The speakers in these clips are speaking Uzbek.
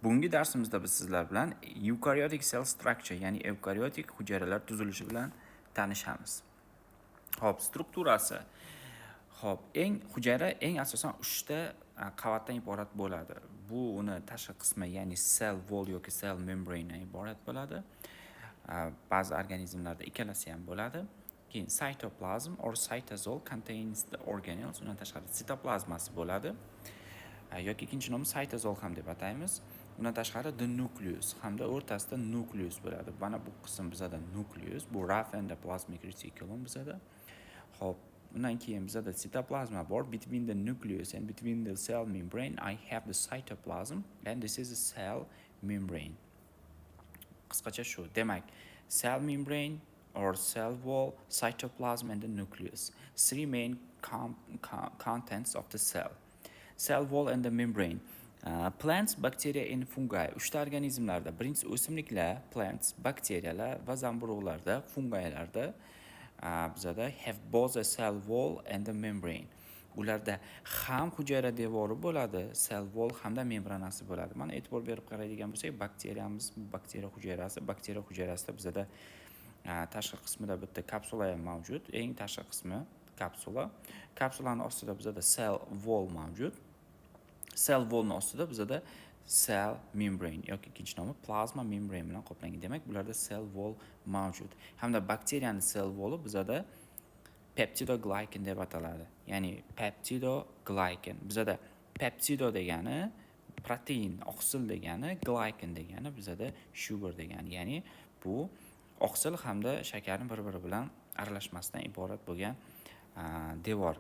Bugungi darsimizda biz sizlar bilan eukaryotic cell structure, ya'ni eukaryotik hujayralar tuzilishi bilan tanishamiz. Xo'p, strukturasi. Xo'p, hujayra asosan 3 ta qavatdan iborat bo'ladi. Bu uni tashqi qismi, ya'ni cell wall yoki cell membrane iborat bo'ladi. Ba'zi organizmlarda ikkalasi ham bo'ladi. Keyin cytoplasm or cytosol contains the organelles. Undan tashqari sitoplazmasi bo'ladi. Yoki ikkinchi nomi cytosol ham deb ataymiz. Undan tashqari the nucleus hamda o'rtasida nucleus bo'ladi. Mana bu qism bizada nucleus, bu rough endoplasmic reticulum bizada. Xo'p, undan keyin bizada sitoplazma bor. Between the nucleus and between the cell membrane I have the cytoplasm and this is a cell membrane. Qisqacha shu. Demak, cell membrane or cell wall, cytoplasm and the nucleus. Three main contents of the cell. Cell wall and the membrane. Plants, bacteria and fungi. 3 ta organizmlarda, birinchisi o'simliklar, plants, bakteriyalar va zamburug'larda, fungilarda bizada have both a cell wall and the membrane. Ularda ham hujayra devori bo'ladi, cell wall hamda membranasi bo'ladi. Mana e'tibor berib qaraydigan bo'lsak, bakteriya hujayrasida bizada tashqi qismida bitta kapsula ham mavjud. Eng tashqi qismi kapsula. Kapsulaning ostida bizada cell wall mavjud. Cell wallning ostida bizada cell membrane yoki ikkinchi nomi plasma membrane bilan qoplangan. Demak, bularda cell wall mavjud. Hamda bakteriyaning cell walli bizada peptidoglycan deb ataladi. Ya'ni peptidoglycan. Bizada peptido degani protein, oqsil degani, glycan degani bizada sugar degani. Ya'ni bu oqsil hamda shakarning bir-biri bilan aralashmasidan iborat bo'lgan devor.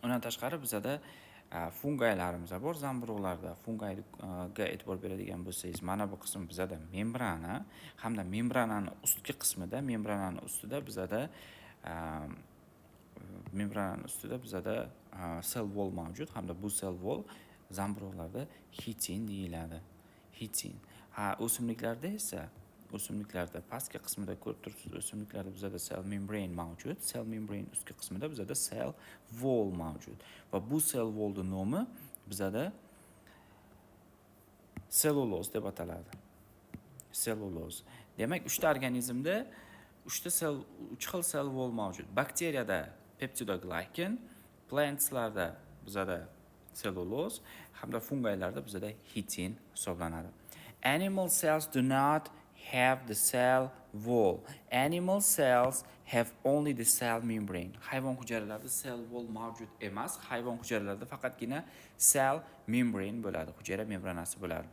Undan tashqari bizada fungilarimiz bor, zamburug'larda. Fungiga e'tibor beradigan bo'lsangiz, mana bu qism bizada membrana hamda membrananing ustki qismida, membrananing ustida bizada cell wall mavjud hamda bu cell wall zamburug'larda hitin deyiladi. Hitin. O'simliklarda pastki qismida ko'rib turibsiz, o'simliklarda bizada cell membrane mavjud. Cell membrane ustki qismida bizada cell wall mavjud. Va bu cell wallning nomi bizada cellulose deb ataladi. Cellulose. Demak, 3 ta organizmda 3 xil cell wall mavjud. Bakteriyada peptidoglycan, plantslarda bizada cellulose hamda fungilarda bizada hitin hisoblanadi. Animal cells do not have the cell wall. Animal cells have only the cell membrane. Hayvon hujayralarida cell wall mavjud emas. Hayvon hujayralarida faqatgina cell membrane bo'ladi, hujayra membranasi bo'ladi.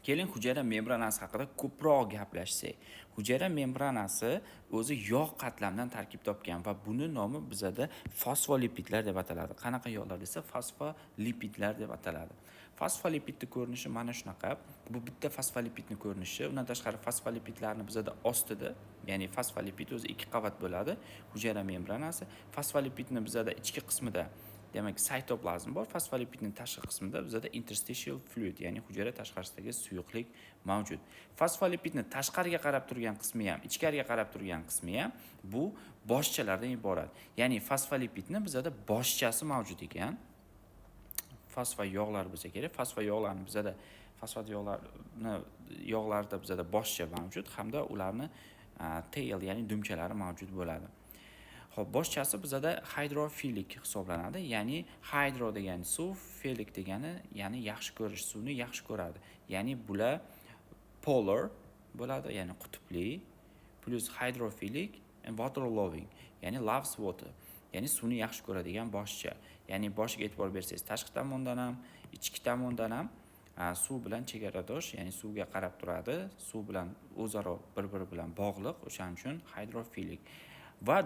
Keling, hujayra membranasi haqida ko'proq gaplashsak. Hujayra membranasi o'zi yog' qatlamdan tarkib topgan va buni nomi bizada fosfolipidlar deb ataladi. Qanaqa yog'lar desa, fosfolipidlar deb ataladi. Fosfolipidning ko'rinishi mana shunaqa. Bu bitta fosfolipidning ko'rinishi. Undan tashqari fosfolipidlarni bizada ostida, ya'ni fosfolipid o'zi 2 qavat bo'ladi. Hujayra membranasi. Fosfolipidni bizada ichki qismida, demak, cytoplasm bor. Fosfolipidning tashqi qismida bizada interstitial fluid, ya'ni hujayra tashqarisidagi suyuqlik mavjud. Fosfolipidning tashqariga qarab turgan qismi ham, ichkariga qarab turgan qismi ham bu boshchalardan iborat. Ya'ni fosfolipidning bizada boshchasi mavjud ekan. Fosfat yog'lar bo'lsa kerak. Fosfat yog'larni bizada yog'larda bizada boshcha mavjud hamda ularni tail, ya'ni dumchalari mavjud bo'ladi. Xo'p, boshchasi bizada hydrophilic hisoblanadi. Ya'ni hydro degani suv, philic degani ya'ni yaxshi ko'rish, suvni yaxshi ko'radi. Ya'ni bular polar bo'ladi, ya'ni qutbli, plus hydrophilic and water loving, ya'ni loves water. Ya'ni suvni yaxshi ko'radigan boshcha. Ya'ni boshiga e'tibor bersangiz, tashqi tomondan ham, ichki tomondan ham suv bilan chegaradosh, ya'ni suvga qarab turadi, suv bilan o'zaro bir-biri bilan bog'liq, o'shaning uchun hydrophilic. Va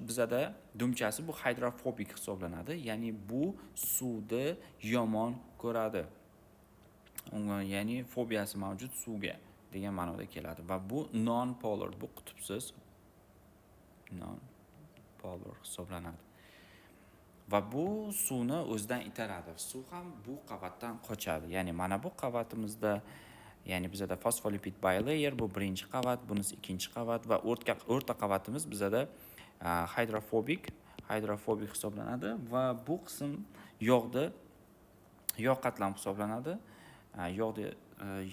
bizada dumchasi bu hydrophobic hisoblanadi, ya'ni bu suvni yomon ko'radi. Ya'ni fobiyasi mavjud suvga degan ma'noda keladi. Va bu non-polar, bu qutbsiz non-polar hisoblanadi. Va bu suvni o'zidan itaradi. Suv ham bu qavatdan qochadi. Ya'ni mana bu qavatimizda, ya'ni bizada phospholipid bilayer, bu birinchi qavat, bunisi ikkinchi qavat va o'rta qavatimiz bizada hydrophobic hisoblanadi va bu qism yog' qatlam hisoblanadi. yog'ni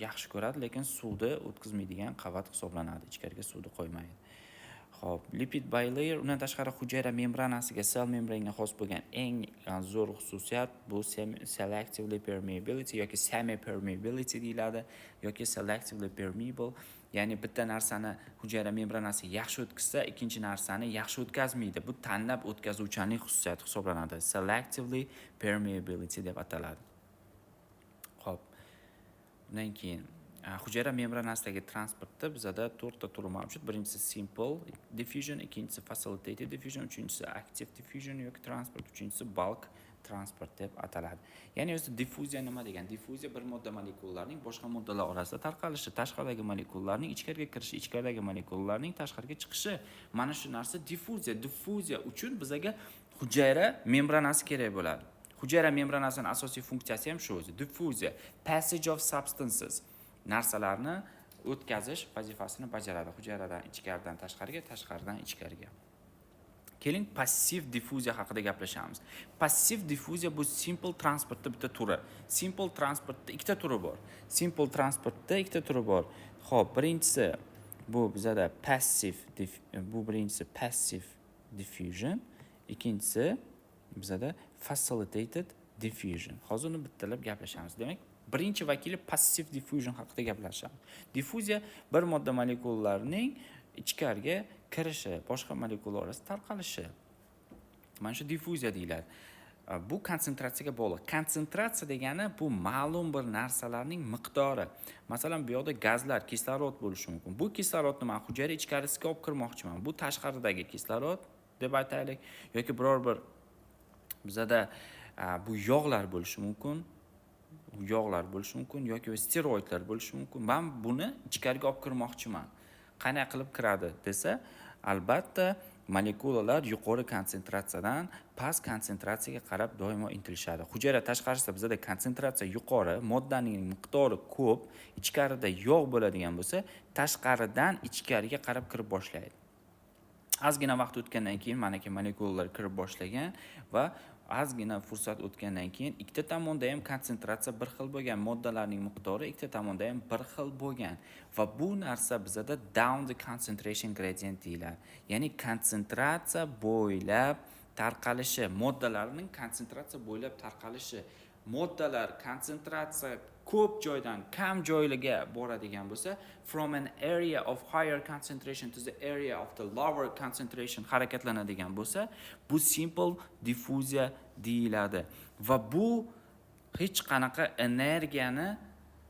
yaxshi ko'radi, lekin suvni o'tkazmaydigan qavat hisoblanadi. Ichkariga suvni qo'ymaydi. Xo'p, lipid bilayer undan tashqari hujayra membranasiga, cell membranaga xos bo'lgan eng zo'r xususiyat bu selectively permeability yoki semi permeability deyiladi yoki selectively permeable. Ya'ni bitta narsani hujayra membranasi yaxshi o'tkazsa, ikkinchi narsani yaxshi o'tkazmaydi. Bu tanlab o'tkazuvchanlik xususiyati hisoblanadi. Selectively permeability deb ataladi. Xo'p. Undan keyin hujayra membranasidagi transportda bizada 4 ta turi mavjud. Birinchisi simple diffusion, ikkinchisi facilitated diffusion, uchinchisi active diffusion yoki transport, uchinchisi bulk transport deb ataladi. Ya'ni o'zi diffuziya nima degan? Diffuziya bir modda molekulalarining boshqa moddalar orasida tarqalishi, tashqaridagi molekulalarning ichkariga kirishi, ichkaridagi molekulalarning tashqariga chiqishi. Mana shu narsa diffuziya. Diffuziya uchun bizaga hujayra membranasi kerak bo'ladi. Hujayra membranasining asosiy funksiyasi ham shu o'zi, diffuziya, passage of substances. Narsalarni o'tkazish vazifasini bajaradi. Hujayradan ichkaridan tashqariga, tashqaridan ichkariga. Keling, passiv diffuziya haqida gaplashamiz. Passiv diffuziya bu simple transportda bitta turi. Simple transportda ikkita turi bor. Simple transportda ikkita turi bor. Xo'p, birinchisi bu bizada passive diffusion, ikkinchisi bizada facilitated diffusion. Hozir uni bittalab gaplashamiz. Demak, birinchi vakili passive diffusion haqida gaplashamiz. Diffuziya bir modda molekulalarining ichkariga kirishi, boshqa molekulalar orasida tarqalishi. Mana shu diffuziya deyiladi. Bu konsentratsiyaga bog'liq. Konsentratsiya degani bu ma'lum bir narsalarning miqdori. Masalan, bu yoqda gazlar, kislorod bo'lishi mumkin. Bu kislorodni men hujayra ichkarisiga olib kirmoqchiman. Bu tashqaridagi kislorod deb aytaylik yoki biror bir bizada bu yog'lar bo'lishi mumkin. Yoki steroidlar bo'lishi mumkin. Men buni ichkariga olib kirmoqchiman. Qanday qilib kiradi desa, albatta molekulalar yuqori konsentratsiyadan past konsentratsiyaga qarab doimo intilishadi. Hujayra tashqarisida bizada konsentratsiya yuqori, moddaning miqdori ko'p, ichkarida yog' bo'ladigan bo'lsa, tashqaridan ichkariga qarab kirib boshlaydi. Ozgina vaqt o'tgandan keyin mana ki molekulalar kirib boshlagan va ozgina fursat o'tgandan keyin ikkita tomonda ham konsentratsiya bir xil bo'lgan, moddalarning miqdori ikkita tomonda ham bir xil bo'lgan va bu narsa bizada down the concentration gradient deyiladi. Ya'ni konsentratsiya bo'ylab tarqalishi, moddalarning konsentratsiya bo'ylab tarqalishi. Moddalar konsentratsiya ko'p joydan kam joylarga boradigan bo'lsa, from an area of higher concentration to the area of the lower concentration harakatlanadigan bo'lsa, bu simple diffuziya deyiladi. Va bu hech qanaqa energiyani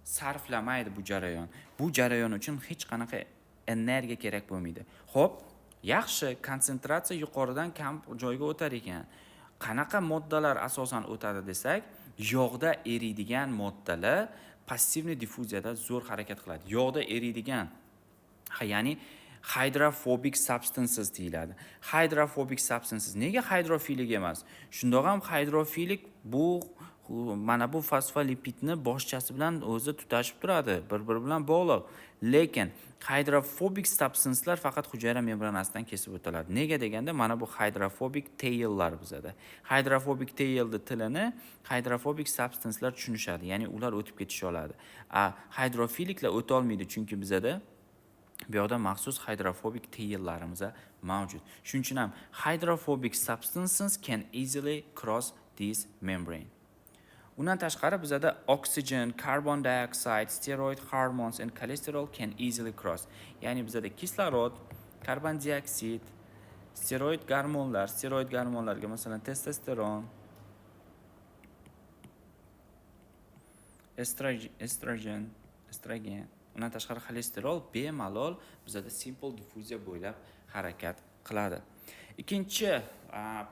sarflamaydi bu jarayon. Bu jarayon uchun hech qanaqa energiya kerak bo'lmaydi. Xo'p, yaxshi, konsentratsiya yuqoridan kam joyga o'tar ekan. Qanaqa moddalar asosan o'tadi desak, yog'da eriydigan moddalar passivni diffuziyada zo'r harakat qiladi. Yog'da eriydigan, ya'ni hydrophobic substances deyiladi. Hydrophobic substances nega hidrofilik emas? Shundoq ham hidrofilik bu mana bu fosfolipidni boshchasi bilan o'zi tutashib turadi, bir-biri bilan bog'liq. Lekin hydrophobic substancelar faqat hujayra membranasidan kesib o'tiladi. Nega deganda mana bu hydrophobic taillar bizada. Hydrophobic tailni tilini hydrophobic substancelar tushunishadi, ya'ni ular o'tib ketisha oladi. Hydrofiliklar o'ta olmaydi chunki bizada bu yoqda maxsus hydrophobic taillarimiz mavjud. Shuning uchun ham hydrophobic substances can easily cross this membrane. Undan tashqari bizada oxygen, carbon dioxide, steroid hormones and cholesterol can easily cross. Ya'ni bizada kislorod, karbon dioksid, steroid gormonlarga masalan testosteron, estrogen, undan tashqari xolesterol bemalol bizada simple diffuziya bo'ylab harakat qiladi. Ikkinchi